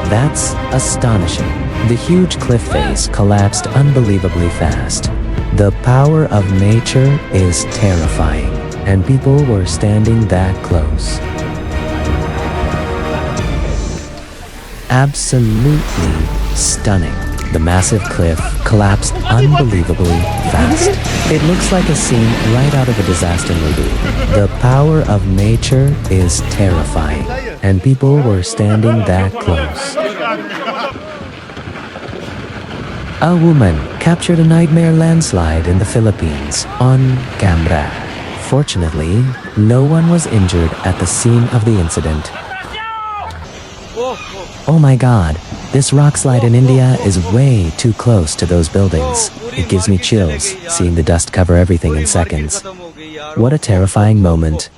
That's astonishing. The huge cliff face collapsed unbelievably fast. The power of nature is terrifying, and people were standing that close. Absolutely stunning. The massive cliff collapsed unbelievably fast. It looks like a scene right out of a disaster movie. The power of nature is terrifying, and people were standing that close. A woman captured a nightmare landslide in the Philippines on camera. Fortunately, no one was injured at the scene of the incident. Oh my god, this rock slide in India is way too close to those buildings. It gives me chills, seeing the dust cover everything in seconds. What a terrifying moment.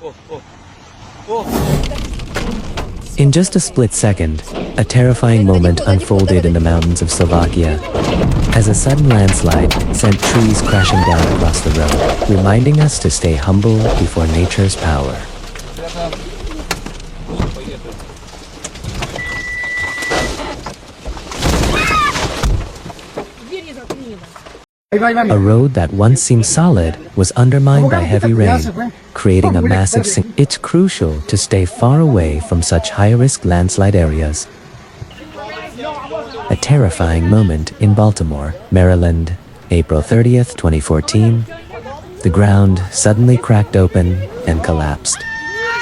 In just a split second, a terrifying moment unfolded in the mountains of Slovakia, as a sudden landslide sent trees crashing down across the road, reminding us to stay humble before nature's power. A road that once seemed solid was undermined by heavy rain, creating a massive sink. It's crucial to stay far away from such high-risk landslide areas. A terrifying moment in Baltimore, Maryland, April 30th, 2014. The ground suddenly cracked open and collapsed,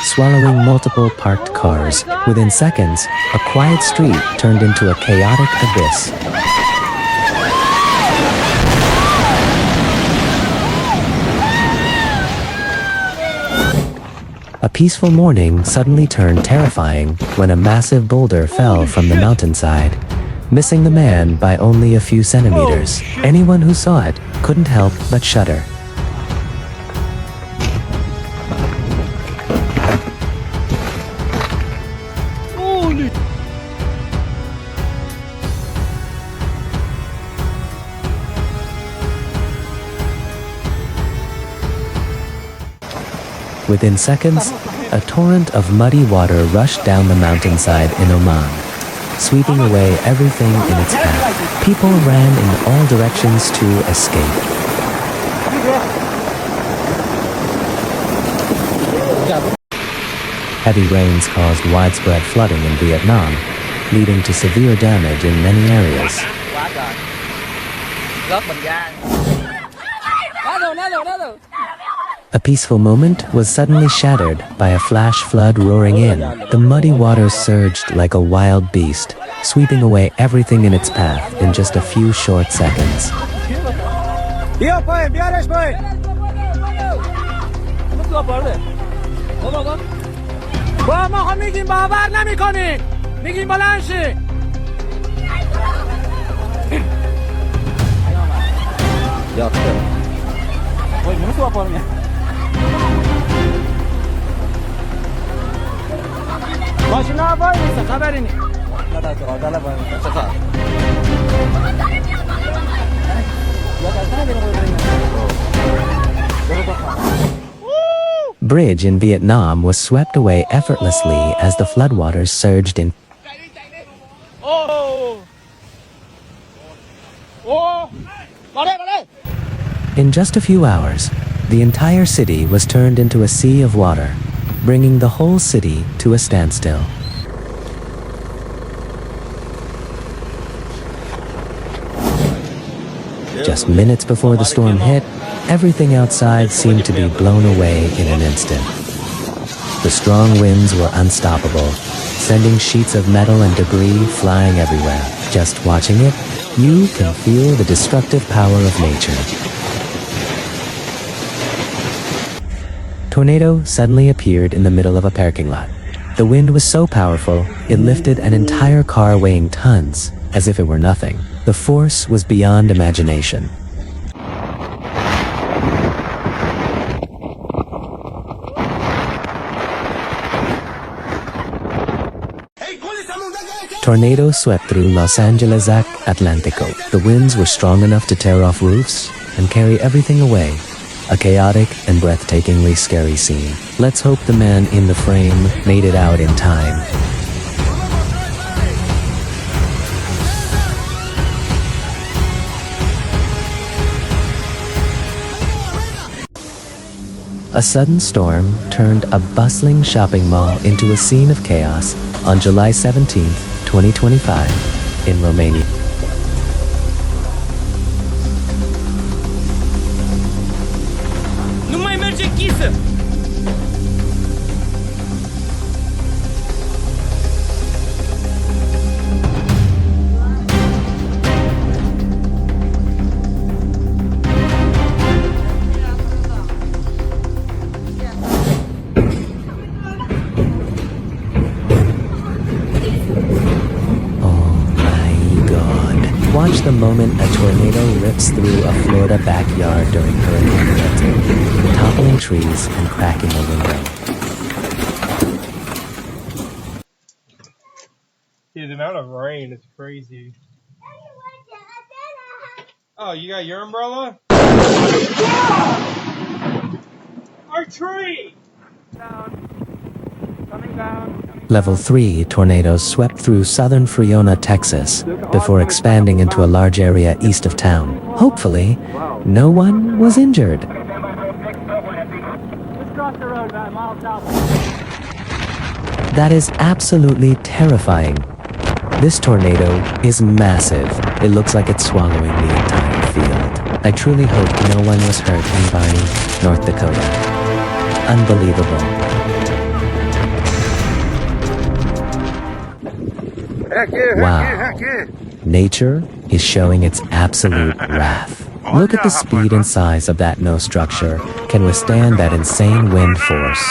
swallowing multiple parked cars. Within seconds, a quiet street turned into a chaotic abyss. A peaceful morning suddenly turned terrifying when a massive boulder fell from the mountainside, missing the man by only a few centimeters. Anyone who saw it couldn't help but shudder. Within seconds, a torrent of muddy water rushed down the mountainside in Oman, sweeping away everything in its path. People ran in all directions to escape. Heavy rains caused widespread flooding in Vietnam, leading to severe damage in many areas. A peaceful moment was suddenly shattered by a flash flood roaring in. The muddy waters surged like a wild beast, sweeping away everything in its path in just a few short seconds. Bridge in Vietnam was swept away effortlessly as the floodwaters surged in. In just a few hours, the entire city was turned into a sea of water, bringing the whole city to a standstill. Just minutes before the storm hit, everything outside seemed to be blown away in an instant. The strong winds were unstoppable, sending sheets of metal and debris flying everywhere. Just watching it, you can feel the destructive power of nature. Tornado suddenly appeared in the middle of a parking lot. The wind was so powerful, it lifted an entire car weighing tons, as if it were nothing. The force was beyond imagination. Tornado swept through Los Angeles Atlantico. The winds were strong enough to tear off roofs and carry everything away. A chaotic and breathtakingly scary scene. Let's hope the man in the frame made it out in time. A sudden storm turned a bustling shopping mall into a scene of chaos on July 17, 2025, in Romania. Nu mai merge închisă! Watch the moment a tornado rips through a Florida backyard during Hurricane Milton, toppling trees and cracking a window. Dude, the amount of rain is crazy. Oh, you got your umbrella? Our tree! Coming down. Level 3 tornadoes swept through southern Friona, Texas, before expanding into a large area east of town. Hopefully, no one was injured. That is absolutely terrifying. This tornado is massive. It looks like it's swallowing the entire field. I truly hope no one was hurt in Barney, North Dakota. Unbelievable. Wow. Nature is showing its absolute wrath. Look at the speed and size of that no structure can withstand that insane wind force.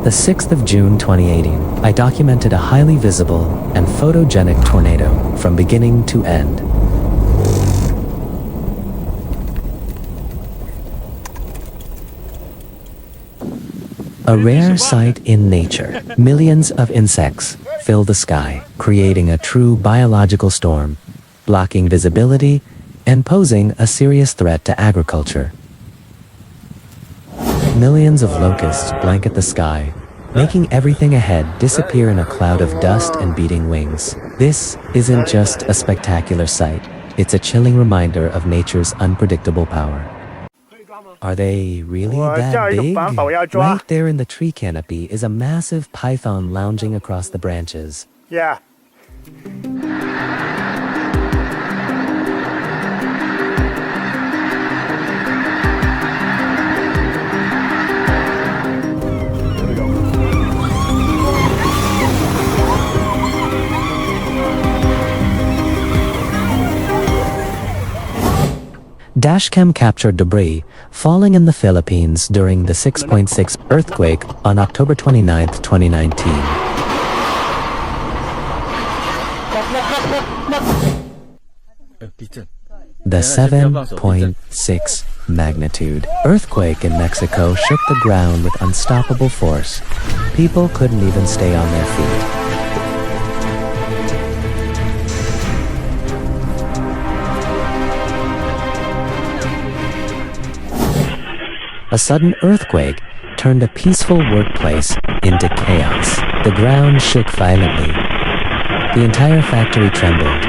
The 6th of June 2018, I documented a highly visible and photogenic tornado from beginning to end. A rare sight in nature. Millions of insects fill the sky, creating a true biological storm, blocking visibility and posing a serious threat to agriculture. Millions of locusts blanket the sky, making everything ahead disappear in a cloud of dust and beating wings. This isn't just a spectacular sight, it's a chilling reminder of nature's unpredictable power. Are they really that big? Right there in the tree canopy is a massive python lounging across the branches. Yeah. Dashcam captured debris falling in the Philippines during the 6.6 earthquake on October 29, 2019. The 7.6 magnitude earthquake in Mexico shook the ground with unstoppable force. People couldn't even stay on their feet. A sudden earthquake turned a peaceful workplace into chaos. The ground shook violently. The entire factory trembled.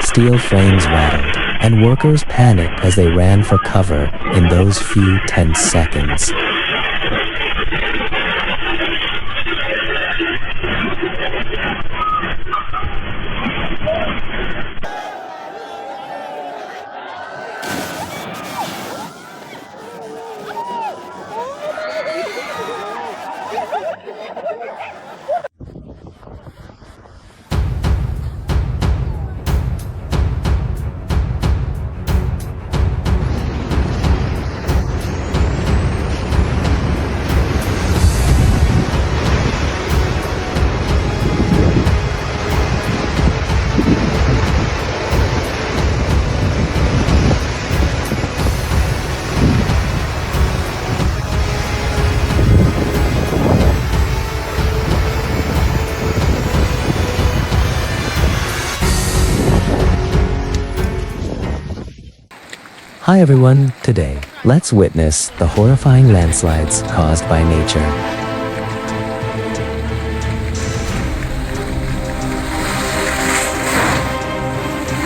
Steel frames rattled, and workers panicked as they ran for cover in those few tense seconds. Hi everyone, today, let's witness the horrifying landslides caused by nature.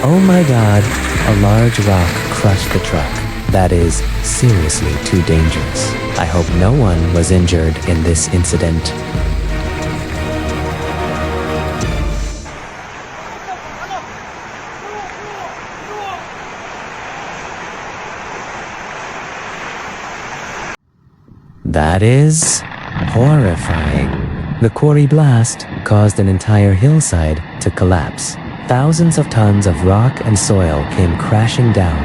Oh my god, a large rock crushed the truck. That is seriously too dangerous. I hope no one was injured in this incident. That is horrifying. The quarry blast caused an entire hillside to collapse. Thousands of tons of rock and soil came crashing down,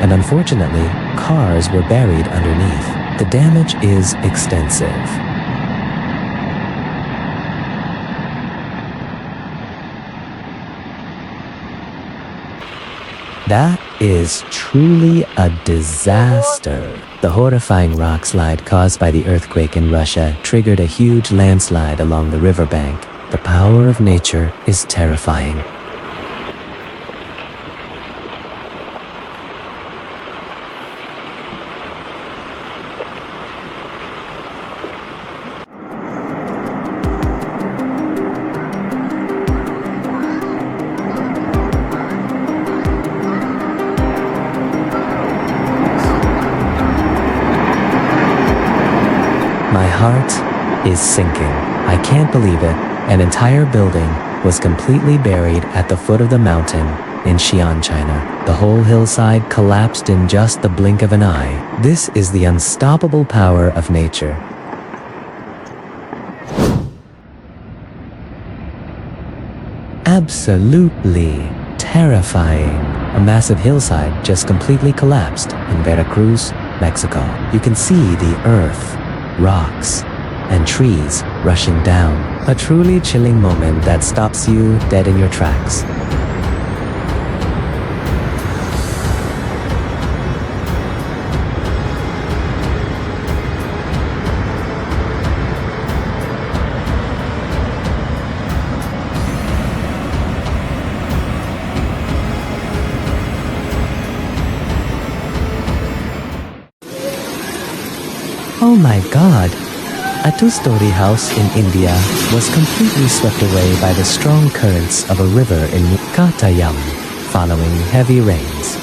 and unfortunately, cars were buried underneath. The damage is extensive. That is truly a disaster. The horrifying rock slide caused by the earthquake in Russia triggered a huge landslide along the riverbank. The power of nature is terrifying. My heart is sinking. I can't believe it. An entire building was completely buried at the foot of the mountain in Xi'an, China. The whole hillside collapsed in just the blink of an eye. This is the unstoppable power of nature. Absolutely terrifying. A massive hillside just completely collapsed in Veracruz, Mexico. You can see the earth, rocks, and trees rushing down. A truly chilling moment that stops you dead in your tracks. Oh my god! A two-story house in India was completely swept away by the strong currents of a river in Kottayam following heavy rains.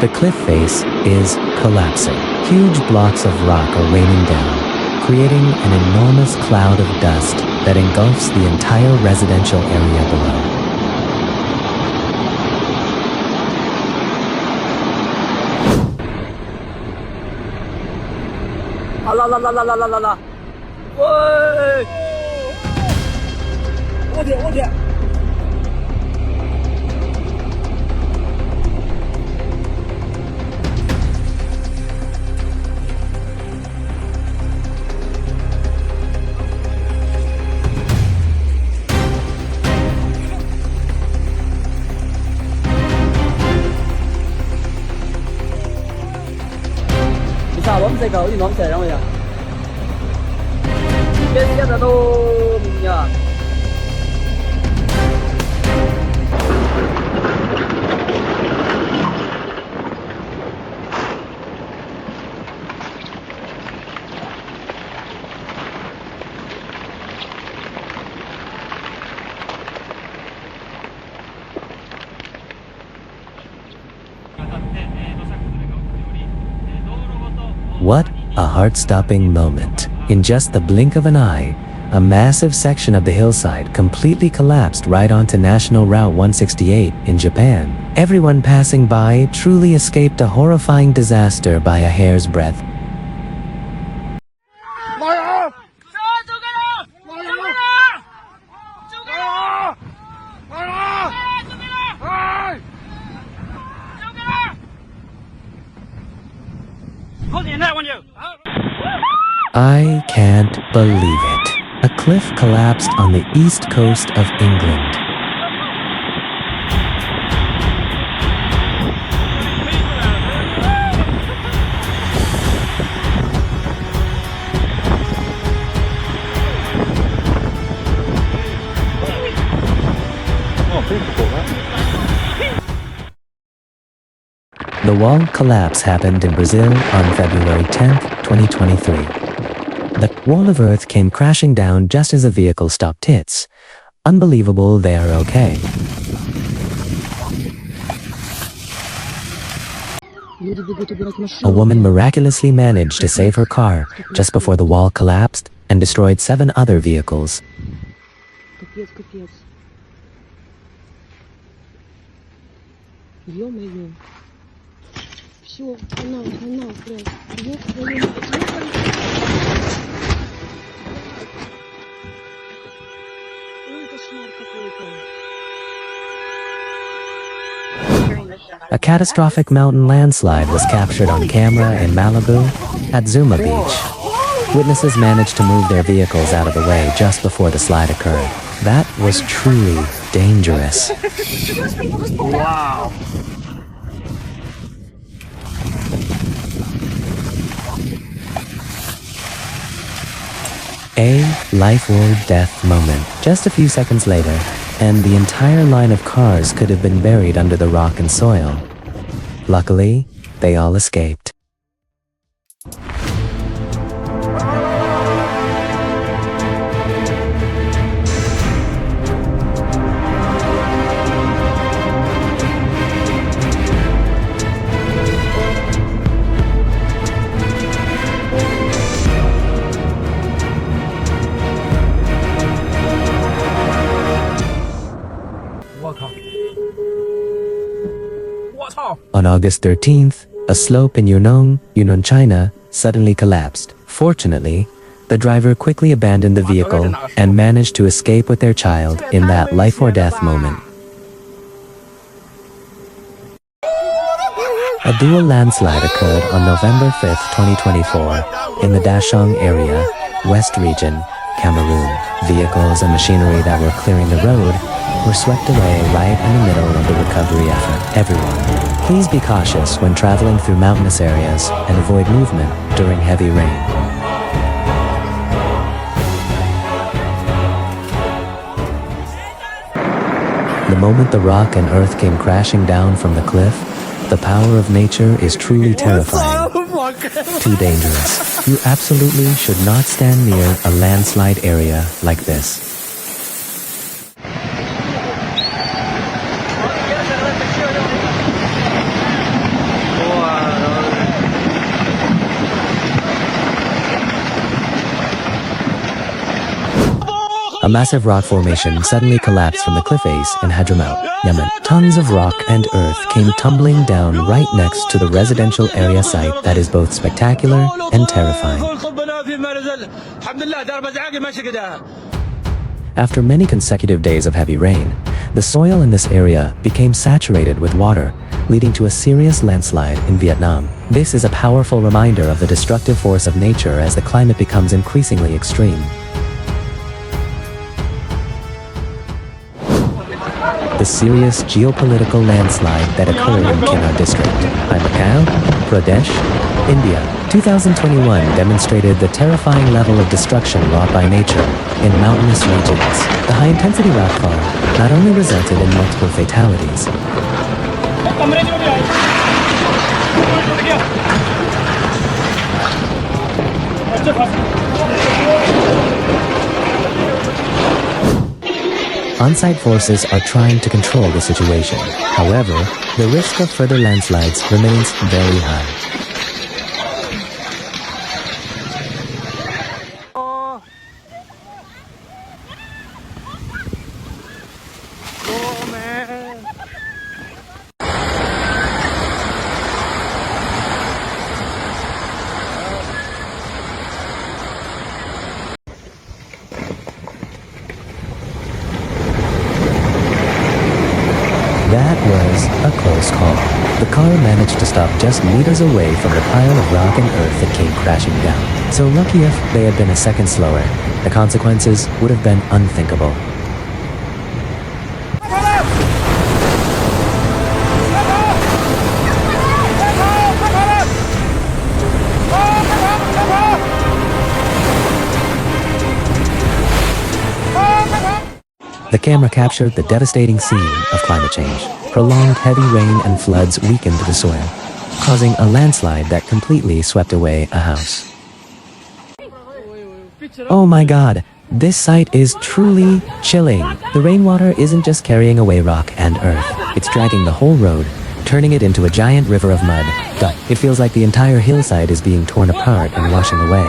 The cliff face is collapsing. Huge blocks of rock are raining down, creating an enormous cloud of dust that engulfs the entire residential area below. La. 喂！我天！你啥？我们这个，我们这，让我讲。 Bestias都呀。What a heart-stopping moment. In just the blink of an eye, a massive section of the hillside completely collapsed right onto National Route 168 in Japan. Everyone passing by truly escaped a horrifying disaster by a hair's breadth. I can't believe it. A cliff collapsed on the east coast of England. The wall collapse happened in Brazil on February 10, 2023. The wall of earth came crashing down just as the vehicle stopped its. Unbelievable they are okay. A woman miraculously managed to save her car just before the wall collapsed and destroyed 7 other vehicles. Капец, капец. Ё-моё. Всё, хана, блядь. Ёб твою мать. Ой, кошмар какой-то. A catastrophic mountain landslide was captured on camera in Malibu at Zuma Beach. Witnesses managed to move their vehicles out of the way just before the slide occurred. That was truly dangerous. Wow. A life or death moment. Just a few seconds later, and the entire line of cars could have been buried under the rock and soil. Luckily, they all escaped. On August 13th, a slope in Yunnan, China, suddenly collapsed. Fortunately, the driver quickly abandoned the vehicle and managed to escape with their child in that life or death moment. A dual landslide occurred on November 5th, 2024, in the Dashong area, West Region, Cameroon. Vehicles and machinery that were clearing the road were swept away right in the middle of the recovery effort. Everyone, please be cautious when traveling through mountainous areas and avoid movement during heavy rain. The moment the rock and earth came crashing down from the cliff, the power of nature is truly terrifying. Too dangerous. You absolutely should not stand near a landslide area like this. A massive rock formation suddenly collapsed from the cliff face in Hadramaut, Yemen. Tons of rock and earth came tumbling down right next to the residential area site that is both spectacular and terrifying. After many consecutive days of heavy rain, the soil in this area became saturated with water, leading to a serious landslide in Vietnam. This is a powerful reminder of the destructive force of nature as the climate becomes increasingly extreme. The serious geopolitical landslide that occurred in Kinnar district, Himachal Pradesh, India. 2021 demonstrated the terrifying level of destruction wrought by nature in mountainous regions. The high-intensity rockfall not only resulted in multiple fatalities, on-site forces are trying to control the situation. However, the risk of further landslides remains very high. That was a close call. The car managed to stop just meters away from the pile of rock and earth that came crashing down. So lucky if they had been a second slower, the consequences would have been unthinkable. The camera captured the devastating scene of climate change. Prolonged heavy rain and floods weakened the soil, causing a landslide that completely swept away a house. Oh my god, this sight is truly chilling. The rainwater isn't just carrying away rock and earth, it's dragging the whole road, turning it into a giant river of mud. It feels like the entire hillside is being torn apart and washing away.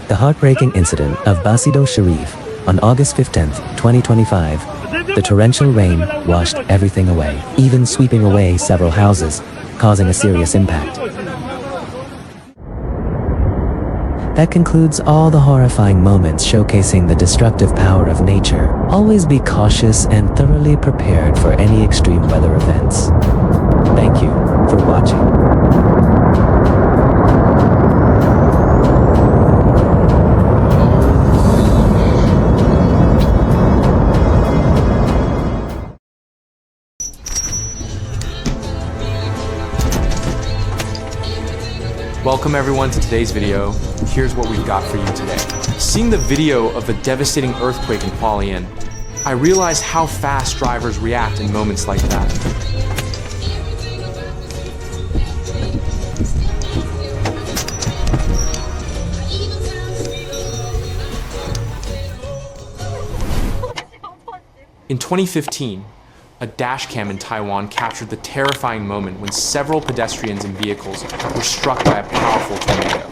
The heartbreaking incident of Basido Sharif on August 15th, 2025, the torrential rain washed everything away, even sweeping away several houses, causing a serious impact. That concludes all the horrifying moments showcasing the destructive power of nature. Always be cautious and thoroughly prepared for any extreme weather events. Thank you for watching. Welcome everyone to today's video. Here's what we've got for you today. Seeing the video of the devastating earthquake in Hualien, I realized how fast drivers react in moments like that. In 2015, a dashcam in Taiwan captured the terrifying moment when several pedestrians and vehicles were struck by a powerful tornado.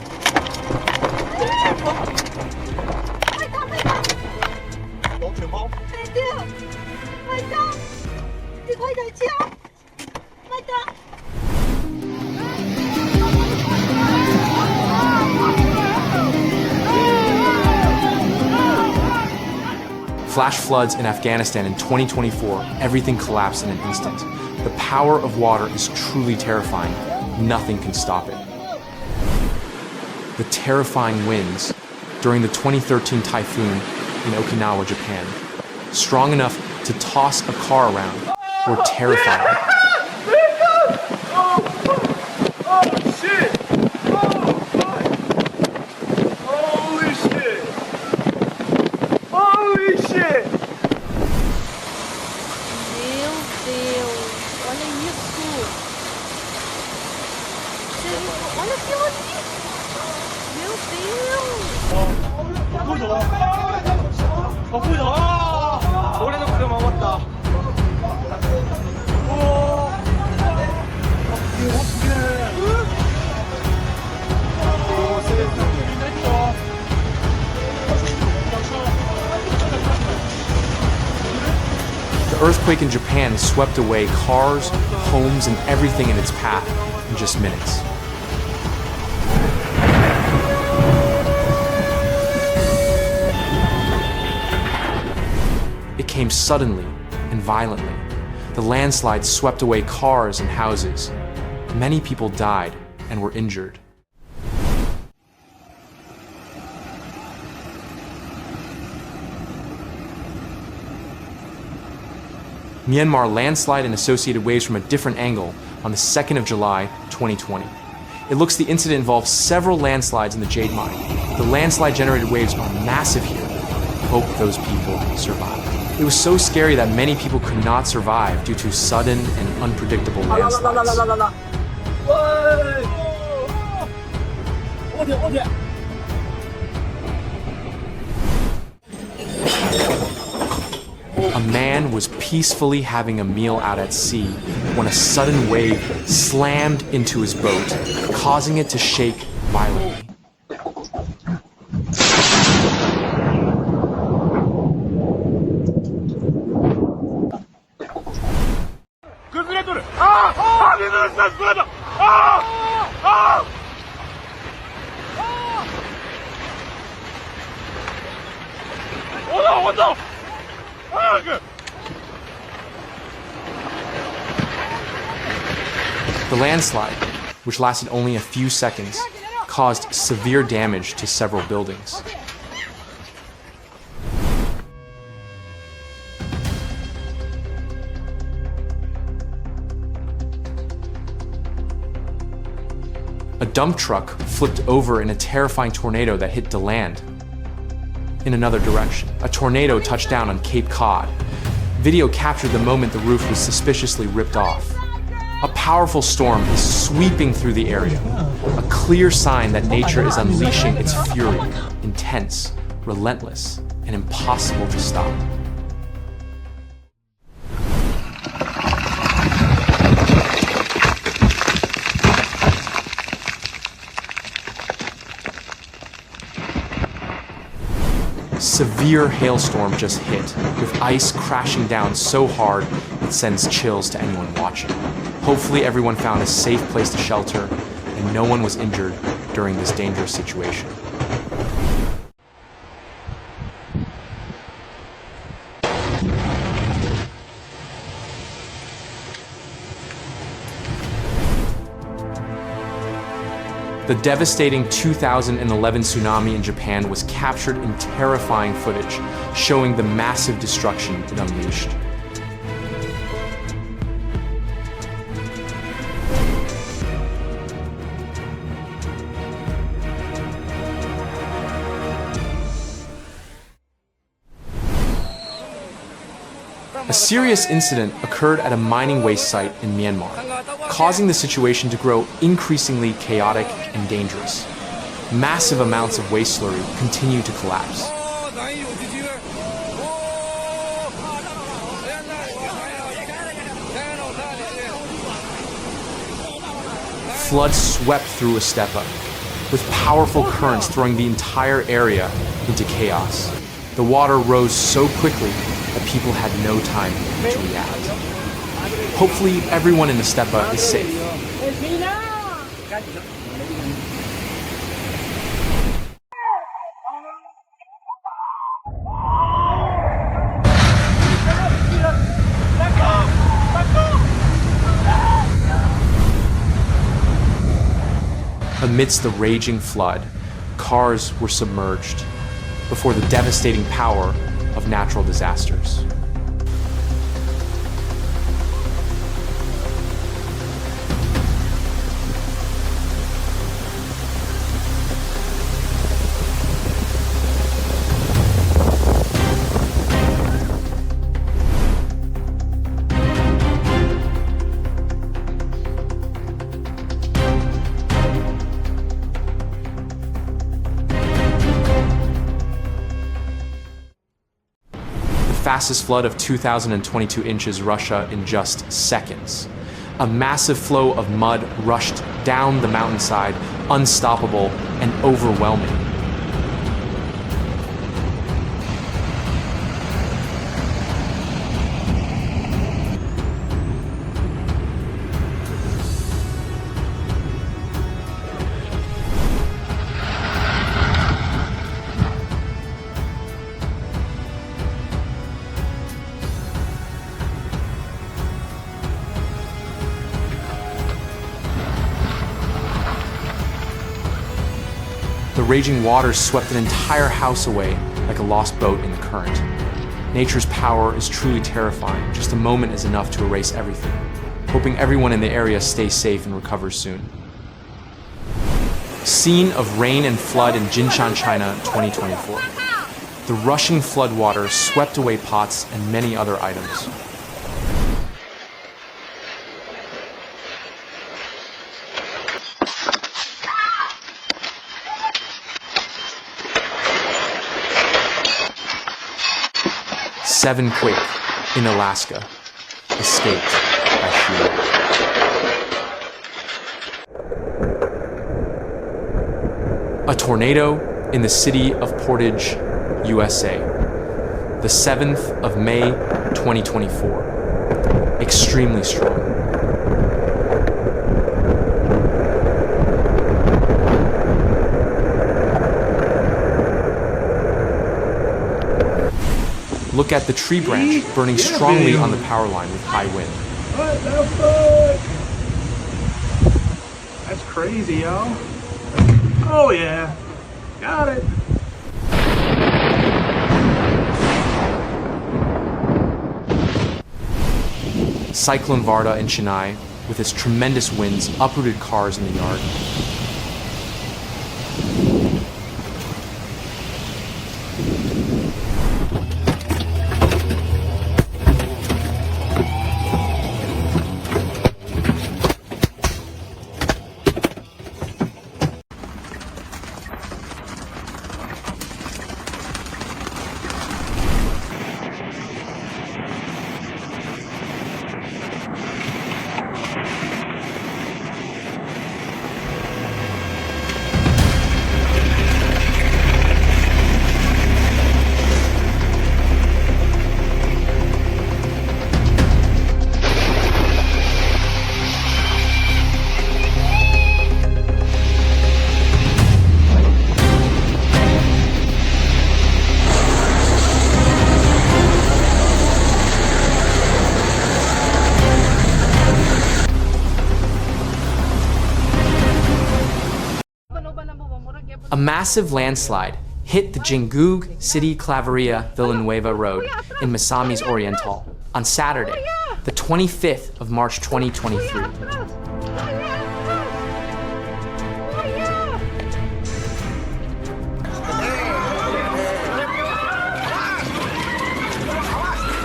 Flash floods in Afghanistan in 2024, everything collapsed in an instant. The power of water is truly terrifying. Nothing can stop it. The terrifying winds during the 2013 typhoon in Okinawa, Japan, strong enough to toss a car around, were terrifying. The earthquake in Japan swept away cars, homes, and everything in its path in just minutes. It came suddenly and violently. The landslide swept away cars and houses. Many people died and were injured. Myanmar landslide and associated waves from a different angle on the 2nd of July, 2020. It looks the incident involved several landslides in the jade mine. The landslide generated waves are massive here. Hope those people survive. It was so scary that many people could not survive due to sudden and unpredictable landslides. A man was peacefully having a meal out at sea when a sudden wave slammed into his boat, causing it to shake violently. The landslide, which lasted only a few seconds, caused severe damage to several buildings. A dump truck flipped over in a terrifying tornado that hit the land. in another direction. A tornado touched down on Cape Cod. Video captured the moment the roof was suspiciously ripped off. A powerful storm is sweeping through the area, a clear sign that nature is unleashing its fury, intense, relentless, and impossible to stop. Severe hailstorm just hit, with ice crashing down so hard it sends chills to anyone watching. Hopefully everyone found a safe place to shelter, and no one was injured during this dangerous situation. The devastating 2011 tsunami in Japan was captured in terrifying footage, showing the massive destruction it unleashed. A serious incident occurred at a mining waste site in Myanmar, causing the situation to grow increasingly chaotic and dangerous. Massive amounts of waste slurry continue to collapse. Floods swept through a steppe, with powerful currents throwing the entire area into chaos. The water rose so quickly that people had no time to react. Hopefully, everyone in the steppe is safe. Amidst the raging flood, cars were submerged before the devastating power of natural disasters. Fastest flood of 2,022 inches Russia in just seconds. A massive flow of mud rushed down the mountainside, unstoppable and overwhelming. The raging waters swept an entire house away like a lost boat in the current. Nature's power is truly terrifying. Just a moment is enough to erase everything. Hoping everyone in the area stays safe and recovers soon. Scene of rain and flood in Jinshan, China, 2024. The rushing floodwater swept away pots and many other items. Seven quake in Alaska, escaped by fury. A tornado in the city of Portage, USA, the 7th of May, 2024. Extremely strong. Look at the tree branch burning strongly on the power line with high wind. What the fuck? That's crazy, yo. Oh yeah. Got it. Cyclone Varda in Chennai, with its tremendous winds, uprooted cars in the yard. A massive landslide hit the Jinggoog City Claveria Villanueva Road in Misamis Oriental on Saturday, the 25th of March 2023.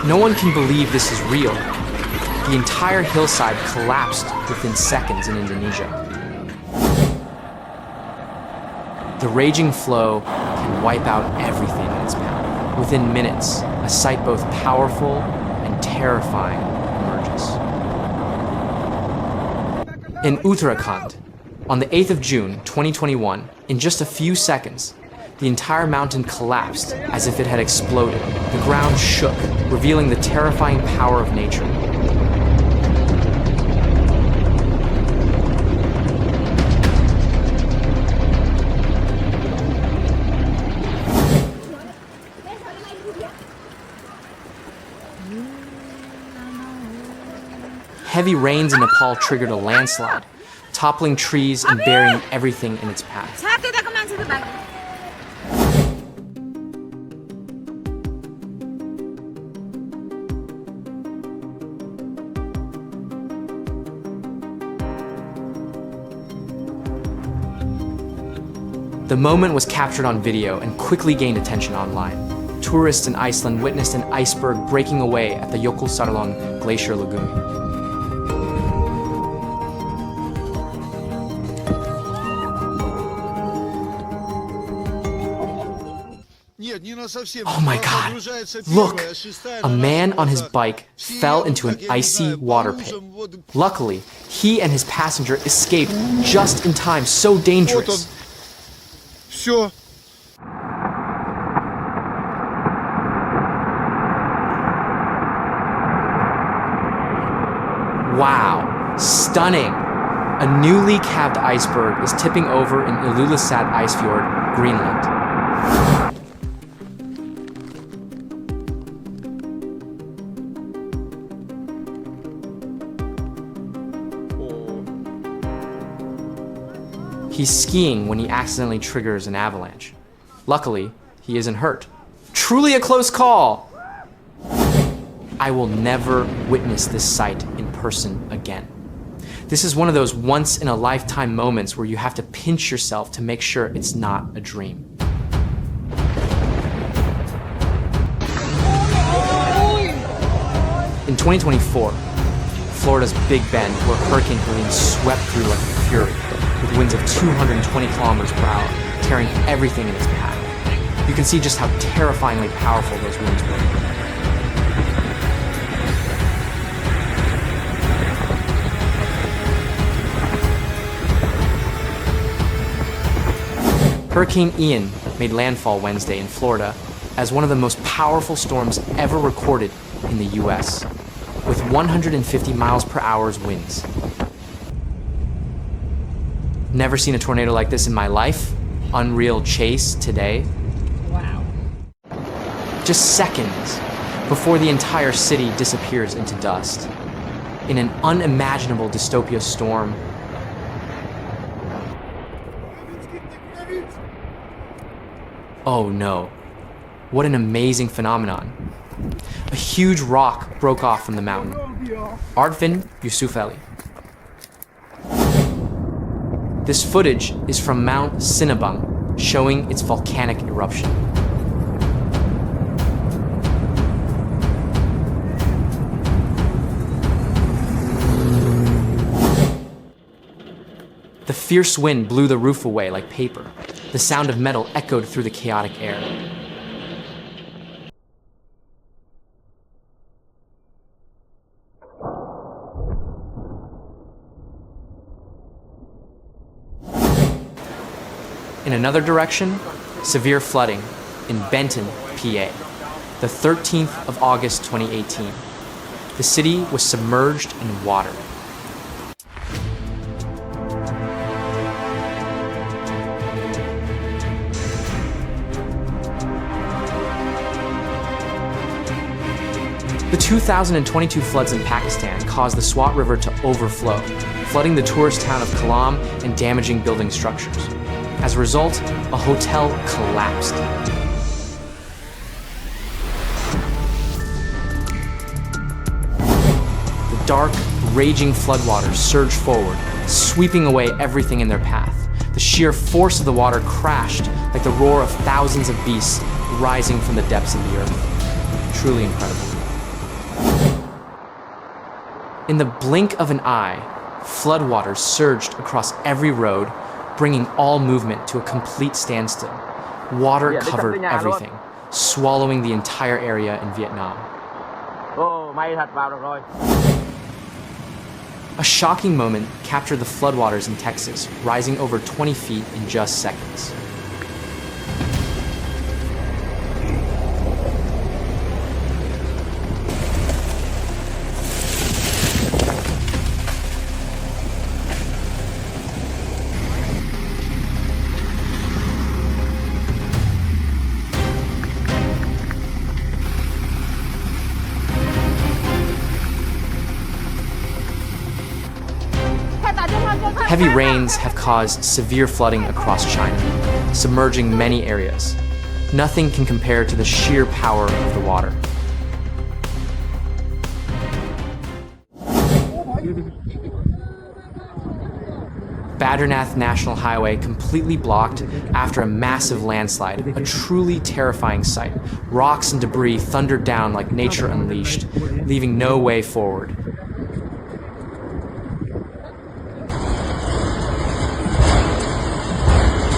No one can believe this is real. The entire hillside collapsed within seconds in Indonesia. The raging flow can wipe out everything in its path. Within minutes, a sight both powerful and terrifying emerges. In Uttarakhand, on the 8th of June 2021, in just a few seconds, the entire mountain collapsed as if it had exploded. The ground shook, revealing the terrifying power of nature. Heavy rains in Nepal triggered a landslide, toppling trees and burying everything in its path. The moment was captured on video and quickly gained attention online. Tourists in Iceland witnessed an iceberg breaking away at the Jökulsárlón Glacier Lagoon. Oh my God, look! A man on his bike fell into an icy water pit. Luckily, he and his passenger escaped just in time. So dangerous. Все. Wow, stunning! A newly calved iceberg is tipping over in Ilulissat Ice Fjord, Greenland. He's skiing when he accidentally triggers an avalanche. Luckily, he isn't hurt. Truly a close call! I will never witness this sight in person again. This is one of those once-in-a-lifetime moments where you have to pinch yourself to make sure it's not a dream. In 2024, Florida's Big Bend, where Hurricane Helene swept through like a fury, with winds of 220 kilometers per hour, tearing everything in its path. You can see just how terrifyingly powerful those winds were. Hurricane Ian made landfall Wednesday in Florida as one of the most powerful storms ever recorded in the US, with 150 miles per hour winds. Never seen a tornado like this in my life. Unreal chase today. Wow. Just seconds before the entire city disappears into dust. In an unimaginable dystopia storm, oh no, what an amazing phenomenon. A huge rock broke off from the mountain. Artvin Yusufeli. This footage is from Mount Sinabung, showing its volcanic eruption. The fierce wind blew the roof away like paper. The sound of metal echoed through the chaotic air. In another direction, severe flooding in Benton, PA, the 13th of August 2018. The city was submerged in water. The 2022 floods in Pakistan caused the Swat River to overflow, flooding the tourist town of Kalam and damaging building structures. As a result, a hotel collapsed. The dark, raging floodwaters surged forward, sweeping away everything in their path. The sheer force of the water crashed like the roar of thousands of beasts rising from the depths of the earth. Truly incredible. In the blink of an eye, floodwaters surged across every road, bringing all movement to a complete standstill. Water covered everything, swallowing the entire area in Vietnam. A shocking moment captured the floodwaters in Texas, rising over 20 feet in just seconds. Heavy rains have caused severe flooding across China, submerging many areas. Nothing can compare to the sheer power of the water. Badrinath National Highway completely blocked after a massive landslide, a truly terrifying sight. Rocks and debris thundered down like nature unleashed, leaving no way forward.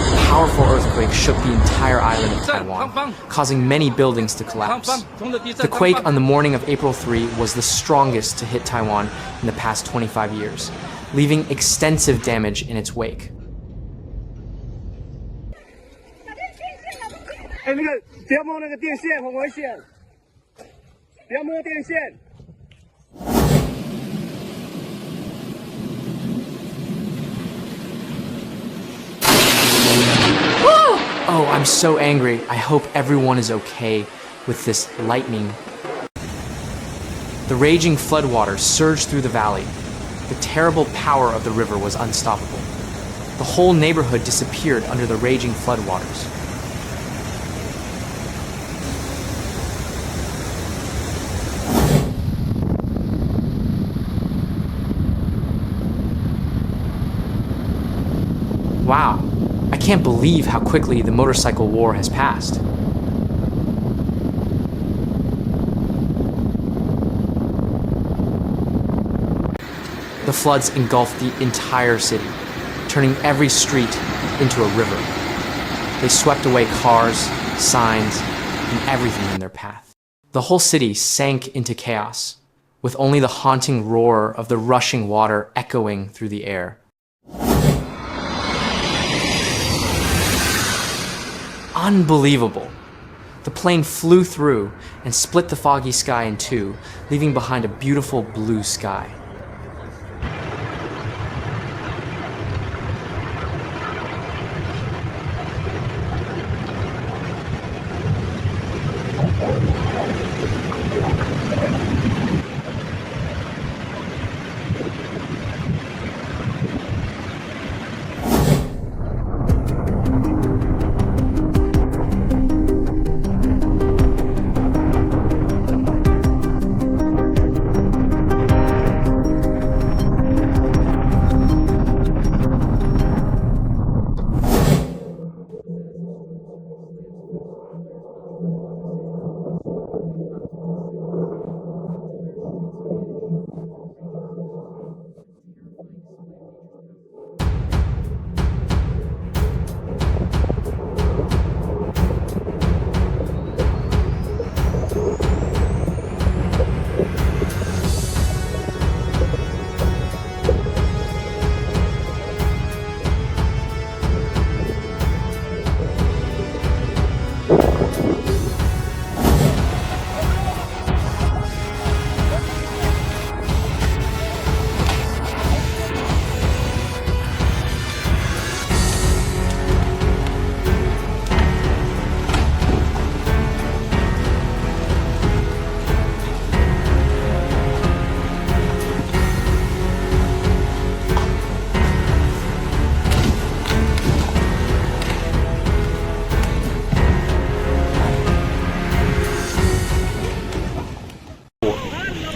A powerful earthquake shook the entire island of Taiwan, causing many buildings to collapse. The quake on the morning of April 3 was the strongest to hit Taiwan in the past 25 years, leaving extensive damage in its wake. Oh, I'm so angry. I hope everyone is okay with this lightning. The raging floodwaters surged through the valley. The terrible power of the river was unstoppable. The whole neighborhood disappeared under the raging floodwaters. Wow, I can't believe how quickly the motorcycle war has passed. The floods engulfed the entire city, turning every street into a river. They swept away cars, signs, and everything in their path. The whole city sank into chaos, with only the haunting roar of the rushing water echoing through the air. Unbelievable! The plane flew through and split the foggy sky in two, leaving behind a beautiful blue sky.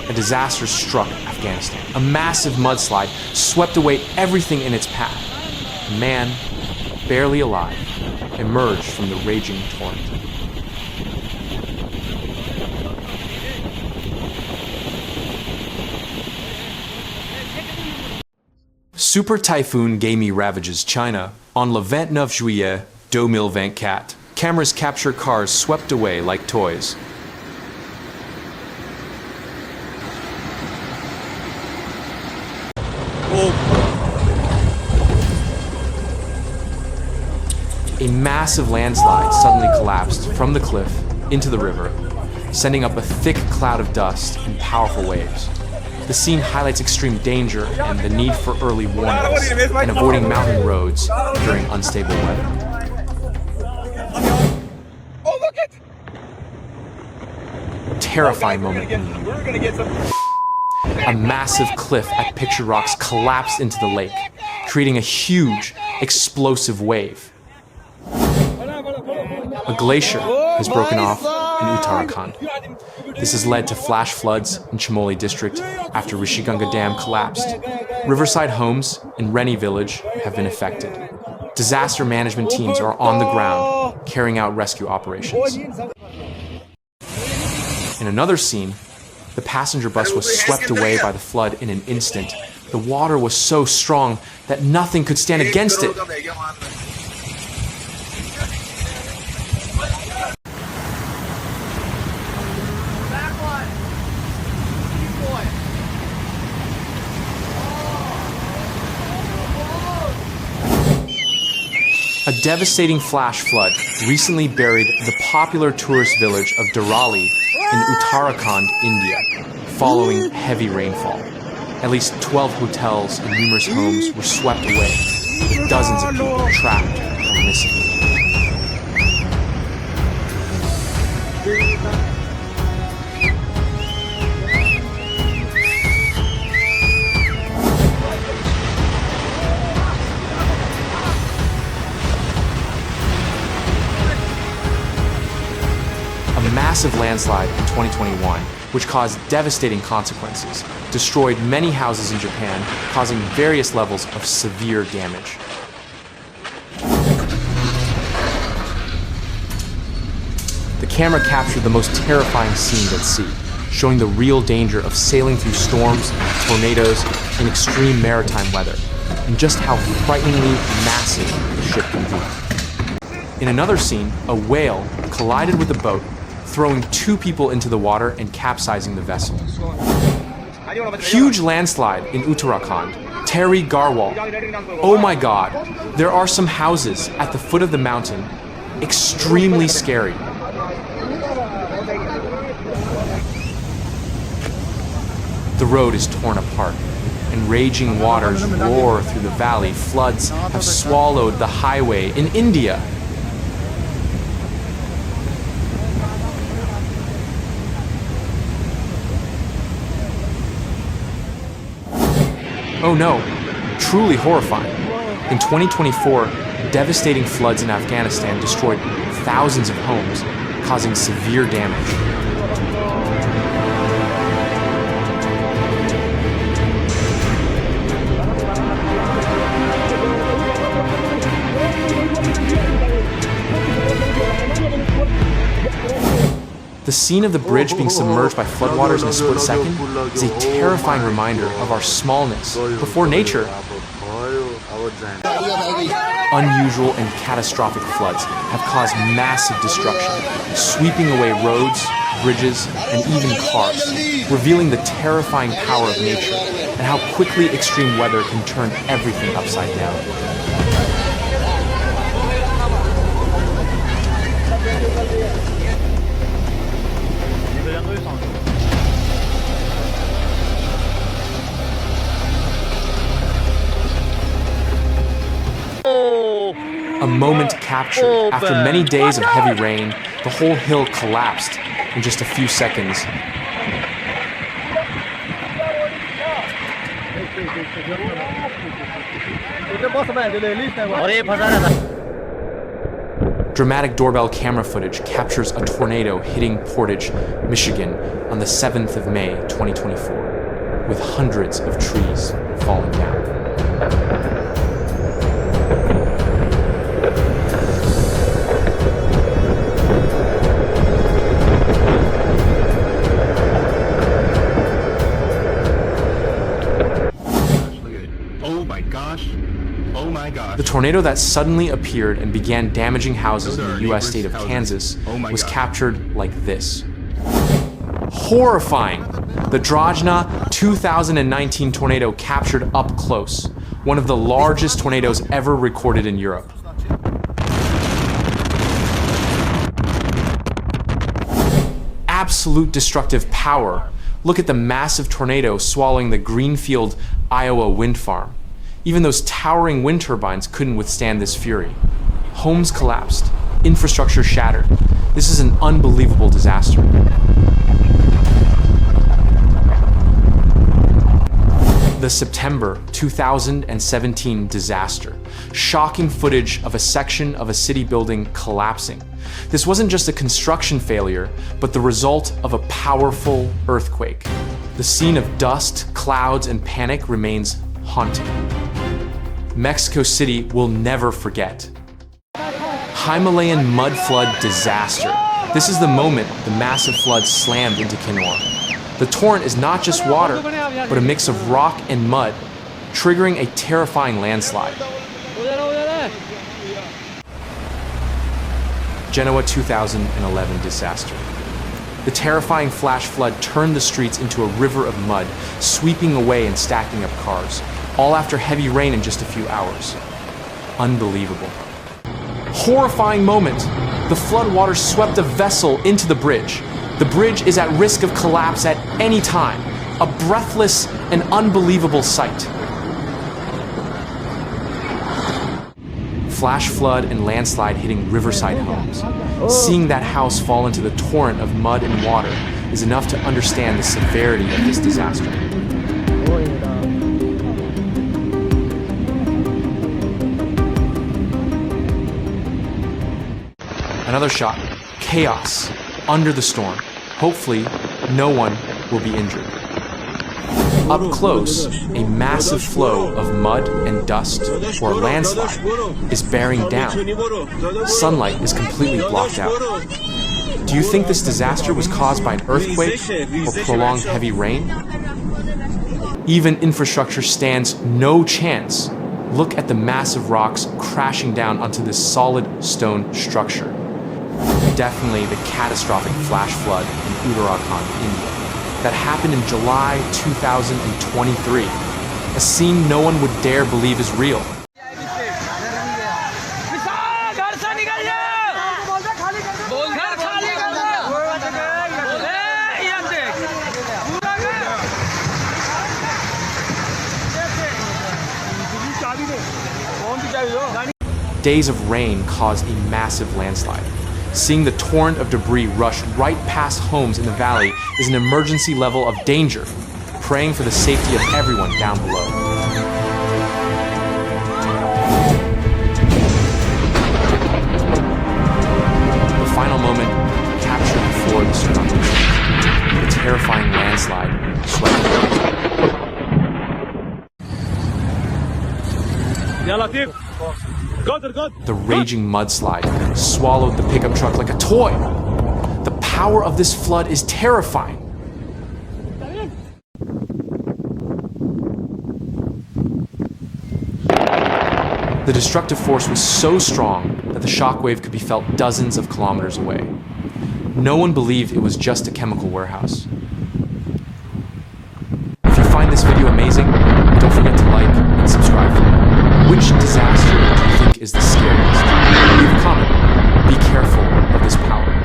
a disaster struck Afghanistan. A massive mudslide swept away everything in its path. A man, barely alive, emerged from the raging torrent. Super Typhoon Gamy ravages China on le 29 juillet 2024. Cameras capture cars swept away like toys. A massive landslide suddenly collapsed from the cliff into the river, sending up a thick cloud of dust and powerful waves. The scene highlights extreme danger and the need for early warnings and avoiding mountain roads during unstable weather. Terrifying moment. A massive cliff at Picture Rocks collapsed into the lake, creating a huge, explosive wave. A glacier has broken off in Uttarakhand. This has led to flash floods in Chamoli district after Rishiganga Dam collapsed. Riverside homes in Reni village have been affected. Disaster management teams are on the ground carrying out rescue operations. In another scene, the passenger bus was swept away by the flood in an instant. The water was so strong that nothing could stand against it. A devastating flash flood recently buried the popular tourist village of Dharauli in Uttarakhand, India, following heavy rainfall. At least 12 hotels and numerous homes were swept away, with dozens of people trapped or missing. A massive landslide in 2021, which caused devastating consequences, destroyed many houses in Japan, causing various levels of severe damage. The camera captured the most terrifying scene at sea, showing the real danger of sailing through storms, tornadoes, and extreme maritime weather, and just how frighteningly massive the ship can be. In another scene, a whale collided with a boat, throwing 2 people into the water and capsizing the vessel. Huge landslide in Uttarakhand, Terry Garhwal. Oh my God, there are some houses at the foot of the mountain, extremely scary. The road is torn apart, and raging waters roar through the valley. Floods have swallowed the highway in India. Oh no, truly horrifying. In 2024, devastating floods in Afghanistan destroyed thousands of homes, causing severe damage. The scene of the bridge being submerged by floodwaters in a split second is a terrifying reminder of our smallness before nature. Unusual and catastrophic floods have caused massive destruction, sweeping away roads, bridges, and even cars, revealing the terrifying power of nature and how quickly extreme weather can turn everything upside down. A moment captured. After many days of heavy rain, the whole hill collapsed in just a few seconds. Dramatic doorbell camera footage captures a tornado hitting Portage, Michigan on the 7th of May, 2024, with hundreds of trees falling down. The tornado that suddenly appeared and began damaging houses in the U.S. state of Kansas was captured like this. Horrifying! The Drajna 2019 tornado captured up close, one of the largest tornadoes ever recorded in Europe. Absolute destructive power. Look at the massive tornado swallowing the Greenfield, Iowa wind farm. Even those towering wind turbines couldn't withstand this fury. Homes collapsed, infrastructure shattered. This is an unbelievable disaster. The September 2017 disaster. Shocking footage of a section of a city building collapsing. This wasn't just a construction failure, but the result of a powerful earthquake. The scene of dust, clouds, and panic remains haunting. Mexico City will never forget. Himalayan mud flood disaster. This is the moment the massive flood slammed into Kinor. The torrent is not just water, but a mix of rock and mud, triggering a terrifying landslide. Genoa 2011 disaster. The terrifying flash flood turned the streets into a river of mud, sweeping away and stacking up cars, all after heavy rain in just a few hours. Unbelievable. Horrifying moment. The floodwaters swept a vessel into the bridge. The bridge is at risk of collapse at any time. A breathless and unbelievable sight. Flash flood and landslide hitting riverside homes. Seeing that house fall into the torrent of mud and water is enough to understand the severity of this disaster. Another shot. Chaos under the storm. Hopefully, no one will be injured. Up close, a massive flow of mud and dust, or landslide, is bearing down. Sunlight is completely blocked out. Do you think this disaster was caused by an earthquake or prolonged heavy rain? Even infrastructure stands no chance. Look at the massive rocks crashing down onto this solid stone structure. Definitely the catastrophic flash flood in Uttarakhand, India, that happened in July 2023. A scene no one would dare believe is real. Days of rain caused a massive landslide. Seeing the torrent of debris rush right past homes in the valley is an emergency level of danger, praying for the safety of everyone down below. The final moment captured before the tsunami. The terrifying landslide swept The raging mudslide swallowed the pickup truck like a toy. The power of this flood is terrifying. The destructive force was so strong that the shockwave could be felt dozens of kilometers away. No one believed it was just a chemical warehouse. If you find this video amazing, don't forget to like and subscribe. Which disaster do you think is the scariest? Leave a comment. Be careful of this power.